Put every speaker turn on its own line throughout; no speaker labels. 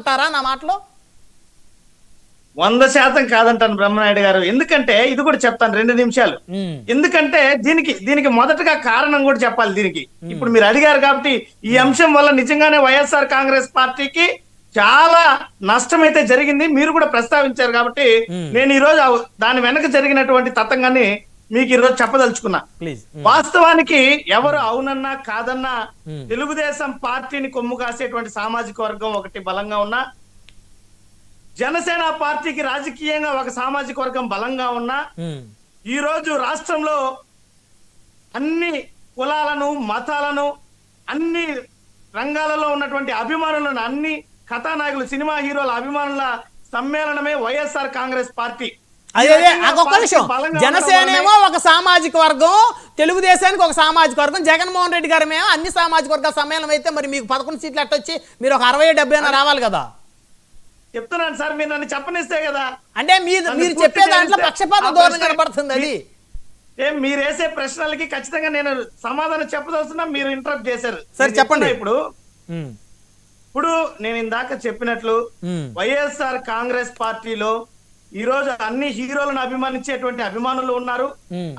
అంటారా నా మాటలో?
100% కాదంటాను బ్రహ్మనాయుడు గారు. ఎందుకంటే ఇది కూడా చెప్తాను 2 నిమిషాలు. ఎందుకంటే దీనికి మొదటగా కారణం కూడా చెప్పాలి దీనికి. ఇప్పుడు మీరు అడిగారు కాబట్టి ఈ అంశం వల్ల నిజంగానే వైఎస్ఆర్ కాంగ్రెస్ పార్టీకి చాలా నష్టం అయితే జరిగింది. మీరు కూడా ప్రస్తావించారు కాబట్టి నేను ఈ రోజు దాని వెనక జరిగినటువంటి తతంగాన్ని మీకు ఈరోజు చెప్పదలుచుకున్నా. వాస్తవానికి ఎవరు అవునన్నా కాదన్నా తెలుగుదేశం పార్టీని కొమ్ము కాసేటువంటి సామాజిక వర్గం ఒకటి బలంగా ఉన్నా, జనసేన పార్టీకి రాజకీయంగా ఒక సామాజిక వర్గం బలంగా ఉన్నా, ఈ రోజు రాష్ట్రంలో అన్ని కులాలను మతాలను అన్ని రంగాలలో ఉన్నటువంటి అభిమానులను అన్ని కథానాయకులు సినిమా హీరోల అభిమానుల సమ్మేళనమే వైఎస్ఆర్ కాంగ్రెస్ పార్టీ.
అదే ఒక్క విషయం, జనసేన ఏమో ఒక సామాజిక వర్గం, తెలుగుదేశానికి ఒక సామాజిక వర్గం, జగన్మోహన్ రెడ్డి గారు మేము అన్ని సామాజిక వర్గాల సమ్మేళనం అయితే మరి మీకు 11 సీట్లు అట్టొచ్చి మీరు ఒక 60-70 రావాలి కదా.
చెప్తున్నాను సార్, మీరు నన్ను చెప్పనిస్తే కదా.
అంటే మీరు చెప్పే దాంట్లో పక్షపాత ధోరణి కనబడుతుంది. అది
మీరు వేసే ప్రశ్నలకి ఖచ్చితంగా నేను సమాధానం చెప్పదలుస్తున్నా, మీరు ఇంటరప్ట్ చేశారు.
సరే చెప్పండి.
ఇప్పుడు నేను ఇందాక చెప్పినట్లు వైఎస్ఆర్ కాంగ్రెస్ పార్టీలో ఈ రోజు అన్ని హీరోలను అభిమానించేటువంటి అభిమానులు ఉన్నారు,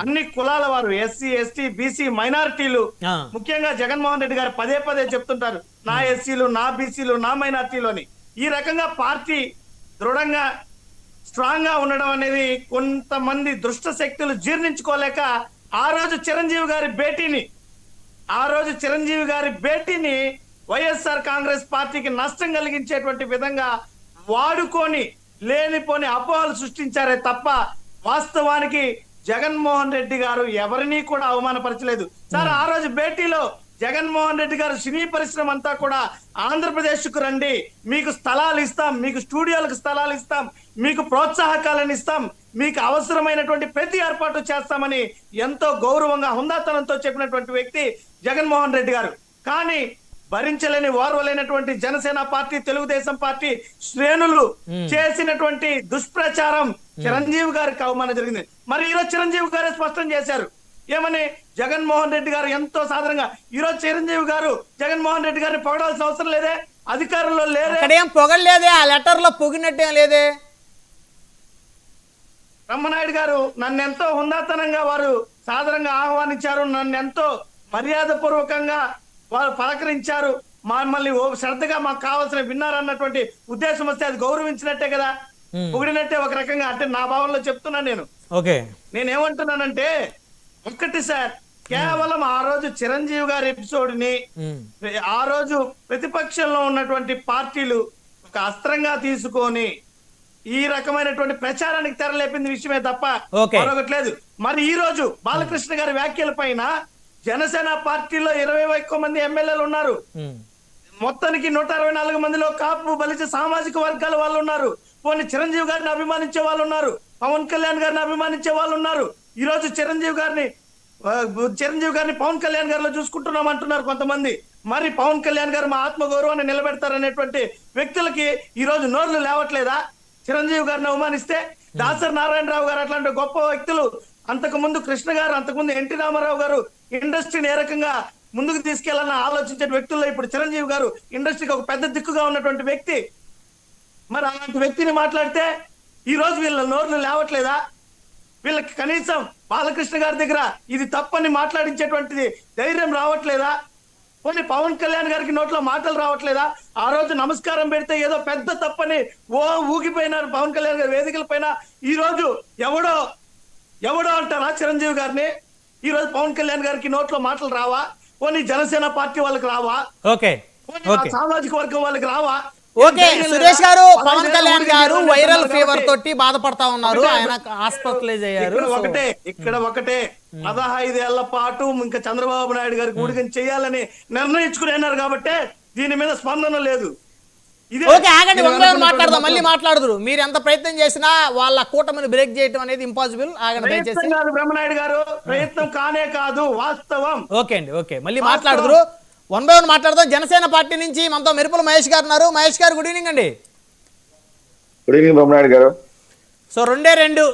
అన్ని కులాల వారు, ఎస్సీ ఎస్టీ బీసీ మైనారిటీలు. ముఖ్యంగా జగన్మోహన్ రెడ్డి గారు పదే పదే చెప్తుంటారు నా ఎస్సీలు నా బీసీలు నా మైనారిటీలు అని. ఈ రకంగా పార్టీ దృఢంగా స్ట్రాంగ్ గా ఉండడం అనేది కొంతమంది దుష్ట శక్తులు జీర్ణించుకోలేక ఆ రోజు చిరంజీవి గారి భేటీని వైఎస్ఆర్ కాంగ్రెస్ పార్టీకి నష్టం కలిగించేటువంటి విధంగా వాడుకొని లేనిపోని అపోహలు సృష్టించారే తప్ప వాస్తవానికి జగన్మోహన్ రెడ్డి గారు ఎవరినీ కూడా అవమానపరచలేదు సార్. ఆ రోజు భేటీలో జగన్మోహన్ రెడ్డి గారు సినీ పరిశ్రమ అంతా కూడా ఆంధ్రప్రదేశ్ కు రండి, మీకు స్థలాలు ఇస్తాం, మీకు స్టూడియోలకు స్థలాలు ఇస్తాం, మీకు ప్రోత్సాహకాలను ఇస్తాం, మీకు అవసరమైనటువంటి ప్రతి ఏర్పాటు చేస్తామని ఎంతో గౌరవంగా హుందాతనంతో చెప్పినటువంటి వ్యక్తి జగన్మోహన్ రెడ్డి గారు. కానీ భరించలేని ఓర్వలేనటువంటి జనసేన పార్టీ తెలుగుదేశం పార్టీ శ్రేణులు చేసినటువంటి దుష్ప్రచారం చిరంజీవి గారికి అవమానం జరిగింది. మరి ఈరోజు చిరంజీవి గారే స్పష్టం చేశారు ఏమని, జగన్మోహన్ రెడ్డి గారు ఎంతో సాధారణంగా ఈరోజు చిరంజీవి గారు జగన్మోహన్ రెడ్డి గారిని పొగడాల్సిన అవసరం లేదే, అధికారంలో లేదే,
అక్కడేం పొగడలేదే, ఆ లెటర్ లో పొగినట్టేం లేదే.
బ్రహ్మనాయుడు గారు నన్ను ఎంతో హుందాతనంగా వారు సాధారణంగా ఆహ్వానించారు, నన్ను ఎంతో మర్యాద పూర్వకంగా వారు పలకరించారు, మమ్మల్ని శ్రద్ధగా మాకు కావాల్సిన విన్నారన్నటువంటి ఉద్దేశం వస్తే అది గౌరవించినట్టే కదా, పొగిడినట్టే ఒక రకంగా. అంటే నా భావనలో చెప్తున్నాను నేనేమంటున్నానంటే ఒక్కటి సార్, కేవలం ఆ రోజు చిరంజీవి గారి ఎపిసోడ్ ని ఆ రోజు ప్రతిపక్షంలో ఉన్నటువంటి పార్టీలు ఒక అస్త్రంగా తీసుకొని ఈ రకమైనటువంటి ప్రచారానికి తెరలేపింది విషయమే తప్ప మరొకటి లేదు. మరి ఈ రోజు బాలకృష్ణ గారి వ్యాఖ్యల పైన జనసేన పార్టీలో 21 మంది ఎమ్మెల్యేలు ఉన్నారు, మొత్తానికి 164 మందిలో కాపు బలిచ సామాజిక వర్గాల వాళ్ళు ఉన్నారు, పోనీ చిరంజీవి గారిని అభిమానించే వాళ్ళు ఉన్నారు, పవన్ కళ్యాణ్ గారిని అభిమానించే వాళ్ళు ఉన్నారు. ఈ రోజు చిరంజీవి గారిని పవన్ కళ్యాణ్ గారిలో చూసుకుంటున్నాం అంటున్నారు కొంతమంది. మరి పవన్ కళ్యాణ్ గారు మా ఆత్మగౌరవాన్ని నిలబెడతారనేటువంటి వ్యక్తులకి ఈ రోజు నోర్లు లేవట్లేదా? చిరంజీవి గారిని అవమానిస్తే దాసరి నారాయణరావు గారు అట్లాంటి గొప్ప వ్యక్తులు, అంతకు ముందు కృష్ణ గారు, అంతకుముందు ఎన్టీ రామారావు గారు ఇండస్ట్రీని ఏ రకంగా ముందుకు తీసుకెళ్లాలని ఆలోచించే వ్యక్తుల్లో ఇప్పుడు చిరంజీవి గారు ఇండస్ట్రీకి ఒక పెద్ద దిక్కుగా ఉన్నటువంటి వ్యక్తి. మరి అలాంటి వ్యక్తిని మాట్లాడితే ఈ రోజు వీళ్ళ నోర్లు లేవట్లేదా? వీళ్ళకి కనీసం బాలకృష్ణ గారి దగ్గర ఇది తప్పని మాట్లాడించేటువంటిది ధైర్యం రావట్లేదా? పోనీ పవన్ కళ్యాణ్ గారికి నోట్లో మాటలు రావట్లేదా? ఆ రోజు నమస్కారం పెడితే ఏదో పెద్ద తప్పని ఊగిపోయినారు పవన్ కళ్యాణ్ గారి వేదికల పైన. ఈ రోజు ఎవడో అంటారా చిరంజీవి గారిని? ఈ రోజు పవన్ కళ్యాణ్ గారికి నోట్లో మాటలు రావా? పోనీ జనసేన పార్టీ వాళ్ళకి రావా? సామాజిక వర్గం వాళ్ళకి రావా?
ఓకే సురేష్ గారు, పవన్ కళ్యాణ్ గారు వైరల్ ఫీవర్ తోటి బాధపడతా ఉన్నారు, ఆయన హాస్పిటలైజ్ అయ్యారు.
ఇక్కడ ఒకటే 15 ఏళ్ల పాటు ఇంకా చంద్రబాబు నాయుడు గారికి ఊడిగం చేయాలని నిర్ణయించుకున్నారు కాబట్టి దీని మీద స్పందన లేదు.
ఓకే ఆగండి, మాట్లాడదాం, మళ్ళీ మాట్లాడదురు. మీరు ఎంత ప్రయత్నం చేసినా వాళ్ళ కూటమిని బ్రేక్ చేయడం అనేది ఇంపాసిబుల్. ఆగండి దయచేసి.
బ్రహ్మనాయుడు గారు ప్రయత్నం కానే కాదు, వాస్తవం.
ఓకే అండి, ఓకే మళ్ళీ మాట్లాడదురు. 1 by 1 మాట్లాడదాం. జనసేన పార్టీ నుంచి మనతో మెరుపుల మహేష్ గారు ఉన్నారు. మహేష్ గారు గుడ్ ఈవినింగ్ అండి.
గుడ్ ఈవినింగ్ బ్రహ్మనాయుడు గారు.
సో 2